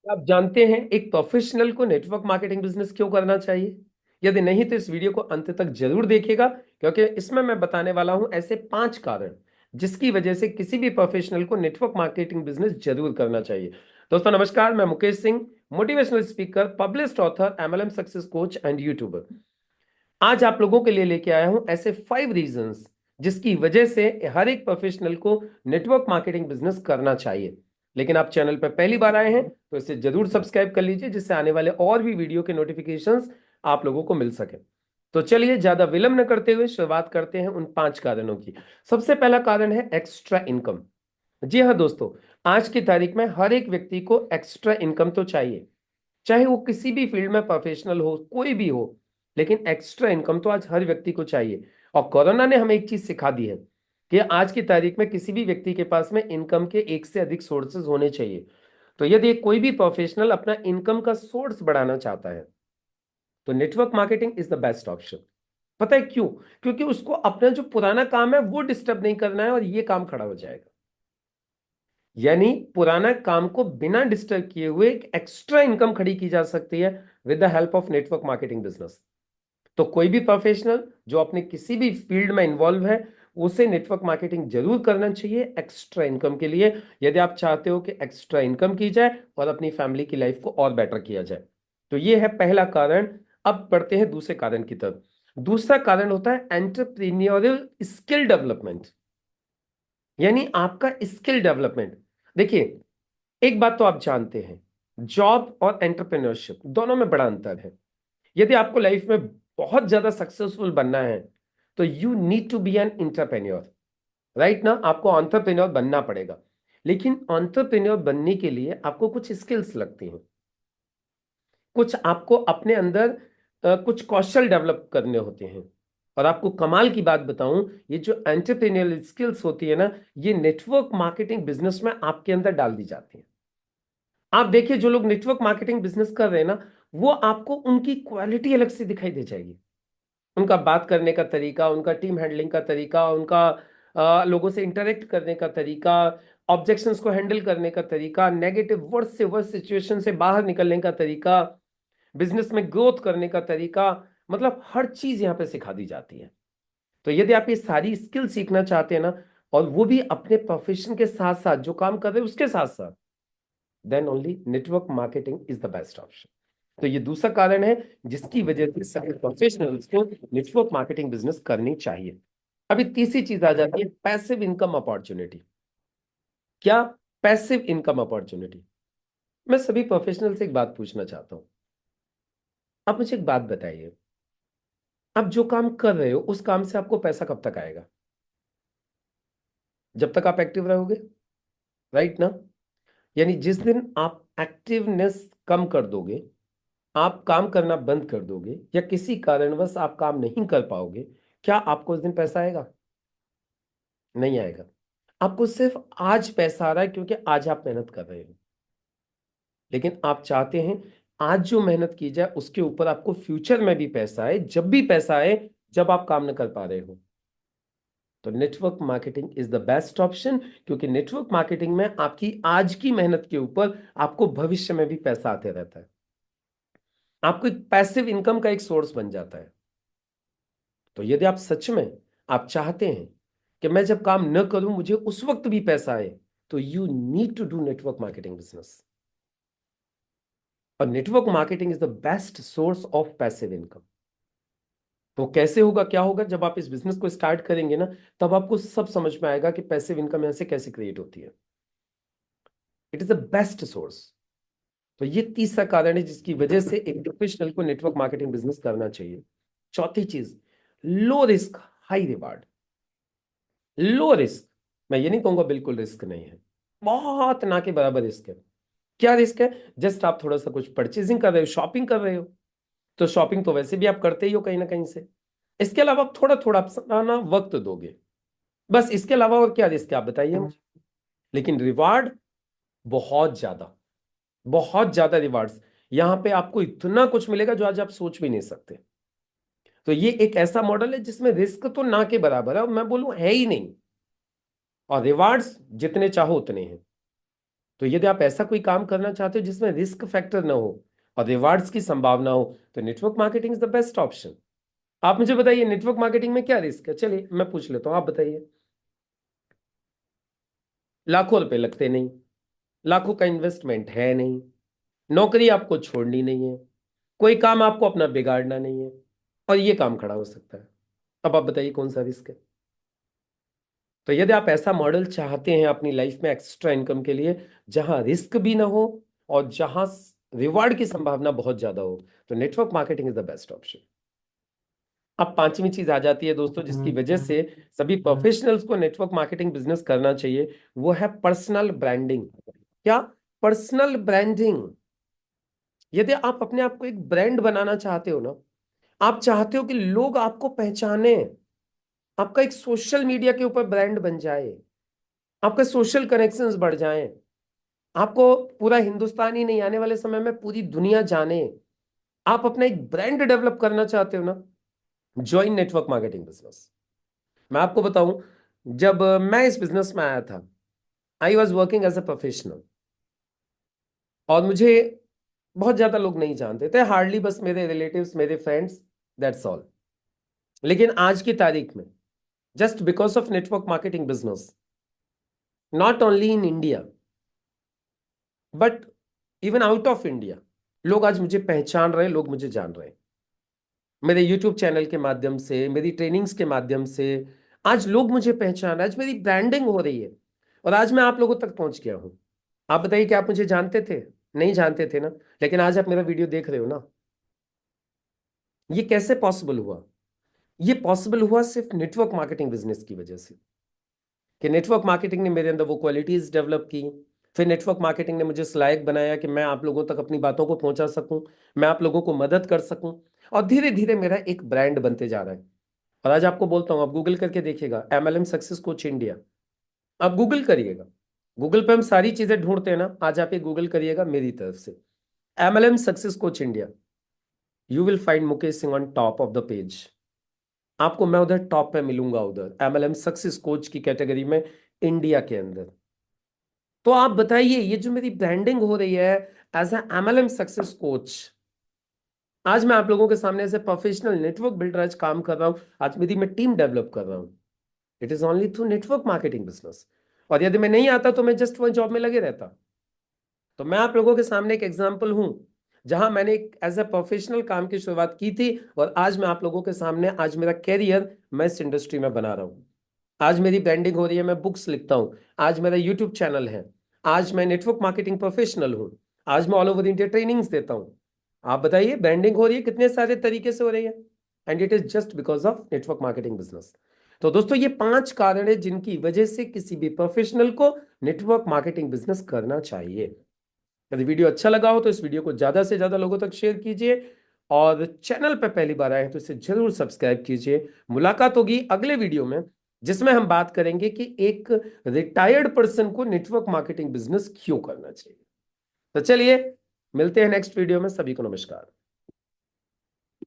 आप जानते हैं एक प्रोफेशनल को नेटवर्क मार्केटिंग बिजनेस क्यों करना चाहिए? यदि नहीं तो इस वीडियो को अंत तक जरूर देखिएगा, क्योंकि इसमें मैं बताने वाला हूं ऐसे 5 कारण जिसकी वजह से किसी भी प्रोफेशनल को नेटवर्क मार्केटिंग बिजनेस जरूर करना चाहिए। दोस्तों नमस्कार, मैं Mukesh Singh, motivational speaker, published author, MLM success coach and YouTuber. आज आप लोगों के लिए लेके आया हूं ऐसे 5 रीजंस जिसकी वजह से हर एक प्रोफेशनल को नेटवर्क मार्केटिंग बिजनेस करना चाहिए। लेकिन आप चैनल पर पहली बार आए हैं तो इसे जरूर सब्सक्राइब कर लीजिए, जिससे आने वाले और भी वीडियो के नोटिफिकेशंस आप लोगों को मिल सके। तो चलिए ज्यादा विलंब न करते हुए शुरुआत करते हैं उन 5 कारणों की। सबसे पहला कारण है एक्स्ट्रा इनकम। जी हाँ दोस्तों, आज की तारीख में हर एक व्यक्ति को एक्स्ट्रा इनकम तो चाहिए, चाहे वो किसी भी फील्ड में प्रोफेशनल हो, कोई भी हो, लेकिन एक्स्ट्रा इनकम तो आज हर व्यक्ति को चाहिए। और कोरोना ने हमें एक चीज सिखा दी है कि आज की तारीख में किसी भी व्यक्ति के पास में इनकम के एक से अधिक सोर्सेज होने चाहिए। तो यदि कोई भी प्रोफेशनल अपना इनकम का सोर्स बढ़ाना चाहता है तो network marketing is the best option. पता है क्यों? क्योंकि उसको अपना जो पुराना काम है वो डिस्टर्ब नहीं करना है और ये काम खड़ा हो जाएगा। यानी पुराना काम को बिना डिस्टर्ब किए हुए एक एक्स्ट्रा इनकम खड़ी की जा सकती है with the help of network marketing business. तो कोई भी प्रोफेशनल जो अपने किसी भी फील्ड में इन्वॉल्व है, उसे नेटवर्क मार्केटिंग जरूर करना चाहिए एक्स्ट्रा इनकम के लिए, यदि आप चाहते हो कि एक्स्ट्रा इनकम की जाए और अपनी फैमिली की लाइफ को और बेटर किया जाए। तो ये है पहला कारण। अब बढ़ते हैं दूसरे कारण की तरफ। दूसरा कारण होता है एंटरप्रेन्योरियल स्किल डेवलपमेंट, यानी आपका स्किल डेवलपमेंट। देखिए, एक बात तो आप जानते हैं, जॉब और एंटरप्रेन्योरशिप दोनों में बड़ा अंतर है। यदि आपको लाइफ में बहुत ज्यादा सक्सेसफुल बनना है तो you need to be an entrepreneur, right ना? आपको एंटरप्रेन्योर बनना पड़ेगा। लेकिन एंटरप्रेन्योर बनने के लिए आपको कुछ स्किल्स लगती हैं, कुछ आपको अपने अंदर कुछ कौशल डेवलप करने होते हैं। और आपको कमाल की बात बताऊं, ये जो एंटरप्रेन्योरियल स्किल्स होती है ना, ये नेटवर्क मार्केटिंग बिजनेस में आपके अंदर डाल दी जाती है। आप देखिए, जो लोग नेटवर्क मार्केटिंग बिजनेस कर रहे हैं ना, वो आपको उनकी क्वालिटी अलग से दिखाई दे जाएगी। उनका बात करने का तरीका, उनका टीम हैंडलिंग का तरीका, उनका लोगों से इंटरेक्ट करने का तरीका, ऑब्जेक्शंस को हैंडल करने का तरीका, नेगेटिव वर्ड से वर्ड सिचुएशन से बाहर निकलने का तरीका, बिजनेस में ग्रोथ करने का तरीका, मतलब हर चीज यहाँ पे सिखा दी जाती है। तो यदि आप ये सारी स्किल सीखना चाहते हैं ना, और वो भी अपने प्रोफेशन के साथ साथ जो काम कर रहे हैं उसके साथ साथ, then only network marketing is the best option. तो ये दूसरा कारण है जिसकी वजह से सभी प्रोफेशनल्स को नेटवर्क मार्केटिंग बिजनेस करनी चाहिए। अभी तीसरी चीज आ जाती है पैसिव इनकम अपॉर्चुनिटी। क्या? Passive income opportunity. मैं सभी प्रोफेशनल से एक बात पूछना चाहता हूं। आप मुझे एक बात बताइए, आप जो काम कर रहे हो उस काम से आपको पैसा कब तक आएगा? जब तक आप एक्टिव रहोगे, राइट ना? यानी जिस दिन आप एक्टिवनेस कम कर दोगे, आप काम करना बंद कर दोगे, या किसी कारणवश आप काम नहीं कर पाओगे, क्या आपको उस दिन पैसा आएगा? नहीं आएगा। आपको सिर्फ आज पैसा आ रहा है क्योंकि आज आप मेहनत कर रहे हो। लेकिन आप चाहते हैं आज जो मेहनत की जाए उसके ऊपर आपको फ्यूचर में भी पैसा आए, जब भी पैसा आए जब आप काम न कर पा रहे हो। तो network marketing is the best option, क्योंकि नेटवर्क मार्केटिंग में आपकी आज की मेहनत के ऊपर आपको भविष्य में भी पैसा आते रहता है। आपको एक पैसिव इनकम का एक सोर्स बन जाता है। तो यदि आप सच में आप चाहते हैं कि मैं जब काम न करूं मुझे उस वक्त भी पैसा आए, तो you need to do network marketing business. और network marketing is the best source of passive income. तो कैसे होगा, क्या होगा? जब आप इस बिजनेस को स्टार्ट करेंगे ना, तब आपको सब समझ में आएगा कि पैसिव इनकम यहां से कैसे क्रिएट होती है। It is the best source. तो ये तीसरा कारण है जिसकी वजह से एक प्रोफेशनल को नेटवर्क मार्केटिंग बिजनेस करना चाहिए। चौथी चीज, low risk high reward. Low risk, मैं ये नहीं कहूंगा बिल्कुल रिस्क नहीं है, बहुत ना के बराबर रिस्क है। क्या रिस्क है? जस्ट आप थोड़ा सा कुछ परचेजिंग कर रहे हो, शॉपिंग कर रहे हो, तो शॉपिंग तो वैसे भी आप करते ही हो कहीं ना कहीं से। इसके अलावा आप थोड़ा थोड़ा अपना वक्त दोगे, बस। इसके अलावा और क्या रिस्क है आप बताइए मुझे। लेकिन रिवार्ड बहुत ज्यादा रिवार्ड्स, यहां पे आपको इतना कुछ मिलेगा जो आज आप सोच भी नहीं सकते। तो ये एक ऐसा मॉडल है जिसमें रिस्क तो ना के बराबर है, और मैं बोलूं है ही नहीं, और रिवार्ड्स जितने चाहो उतने हैं। तो यदि आप ऐसा कोई काम करना चाहते हो जिसमें रिस्क फैक्टर ना हो और रिवार्ड्स की संभावना हो, तो network marketing is the best option. आप मुझे बताइए नेटवर्क मार्केटिंग में क्या रिस्क है, चलिए मैं पूछ लेता हूं, आप बताइए। लाखों रुपए लगते नहीं, लाखों का इन्वेस्टमेंट है नहीं, नौकरी आपको छोड़नी नहीं है, कोई काम आपको अपना बिगाड़ना नहीं है, और ये काम खड़ा हो सकता है। अब आप बताइए कौन सा रिस्क है। तो यदि आप ऐसा मॉडल चाहते हैं अपनी लाइफ में एक्स्ट्रा इनकम के लिए, जहां रिस्क भी ना हो और जहां रिवार्ड की संभावना बहुत ज्यादा हो, तो network marketing is the best option. अब पांचवी चीज आ जाती है दोस्तों, जिसकी वजह से सभी प्रोफेशनल्स को नेटवर्क मार्केटिंग बिजनेस करना चाहिए, वो है पर्सनल ब्रांडिंग। क्या? Personal branding. यदि आप अपने आप को एक ब्रांड बनाना चाहते हो ना, आप चाहते हो कि लोग आपको पहचाने, आपका एक सोशल मीडिया के ऊपर ब्रांड बन जाए, आपके सोशल कनेक्शंस बढ़ जाएं, आपको पूरा हिंदुस्तान ही नहीं, आने वाले समय में पूरी दुनिया जाने, आप अपना एक ब्रांड डेवलप करना चाहते हो ना, ज्वाइन नेटवर्क मार्केटिंग बिजनेस। मैं आपको बताऊं, जब मैं इस बिजनेस में आया था, I was working as a professional, और मुझे बहुत ज्यादा लोग नहीं जानते थे, हार्डली बस मेरे रिलेटिव्स, मेरे फ्रेंड्स, दैट्स ऑल। लेकिन आज की तारीख में, just because of network marketing business, not only in India but even out of India, लोग आज मुझे पहचान रहे हैं, लोग मुझे जान रहे हैं। मेरे यूट्यूब चैनल के माध्यम से, मेरी ट्रेनिंग्स के माध्यम से आज लोग मुझे पहचान रहे हैं, आज मेरी ब्रांडिंग हो रही है, और आज मैं आप लोगों तक पहुंच गया हूं। आप बताइए कि आप मुझे जानते थे? नहीं जानते थे ना, लेकिन आज आप मेरा वीडियो देख रहे हो ना। ये कैसे पॉसिबल हुआ? ये पॉसिबल हुआ सिर्फ नेटवर्क मार्केटिंग बिजनेस की वजह से, कि नेटवर्क मार्केटिंग ने मेरे अंदर वो क्वालिटीज डेवलप की। फिर नेटवर्क मार्केटिंग ने मुझे इस लायक बनाया कि मैं आप लोगों तक अपनी बातों को पहुंचा सकूं, मैं आप लोगों को मदद कर सकूं, और धीरे धीरे मेरा एक ब्रांड बनते जा रहा है। और आज आपको बोलता हूं, आप गूगल करके देखिएगा MLM सक्सेस कोच इंडिया, आप गूगल करिएगा। गूगल पे हम सारी चीजें ढूंढते हैं ना, आज आप ये गूगल करिएगा मेरी तरफ से, MLM success coach India, you will find Mukesh Singh on top of the page. आपको मैं उधर टॉप पे मिलूंगा, उधर MLM सक्सेस कोच की कैटेगरी में, इंडिया के अंदर। तो आप बताइए, ये जो मेरी ब्रांडिंग हो रही है as a MLM success coach, आज मैं आप लोगों के सामने as a professional network builder आज काम कर रहा हूं, आज मेरी मैं टीम डेवलप कर रहा हूं, it is only through network marketing business. और यदि मैं नहीं आता तो मैं जस्ट वन जॉब में लगे रहता। तो मैं आप लोगों के सामने एक एग्जाम्पल हूं, जहां मैंने एक एज ए प्रोफेशनल काम की शुरुआत की थी, और आज मैं आप लोगों के सामने, आज मेरा कैरियर मैं इस इंडस्ट्री में बना रहा हूं। आज मेरी ब्रांडिंग हो रही है, मैं बुक्स लिखता हूं, आज मेरा यूट्यूब चैनल है, आज मैं नेटवर्क मार्केटिंग प्रोफेशनल हूं, आज मैं ऑल ओवर इंडिया ट्रेनिंग्स देता हूं। आप बताइए ब्रांडिंग हो रही है कितने सारे तरीके से हो रही है, and it is just because of network marketing business. तो दोस्तों ये 5 कारण है जिनकी वजह से किसी भी प्रोफेशनल को नेटवर्क मार्केटिंग बिजनेस करना चाहिए। यदि वीडियो अच्छा लगा हो तो इस वीडियो को ज्यादा से ज्यादा लोगों तक शेयर कीजिए, और चैनल पर पहली बार आए तो इसे जरूर सब्सक्राइब कीजिए। मुलाकात होगी अगले वीडियो में, जिसमें हम बात करेंगे कि एक रिटायर्ड पर्सन को नेटवर्क मार्केटिंग बिजनेस क्यों करना चाहिए। तो चलिए मिलते हैं नेक्स्ट वीडियो में, सभी को नमस्कार।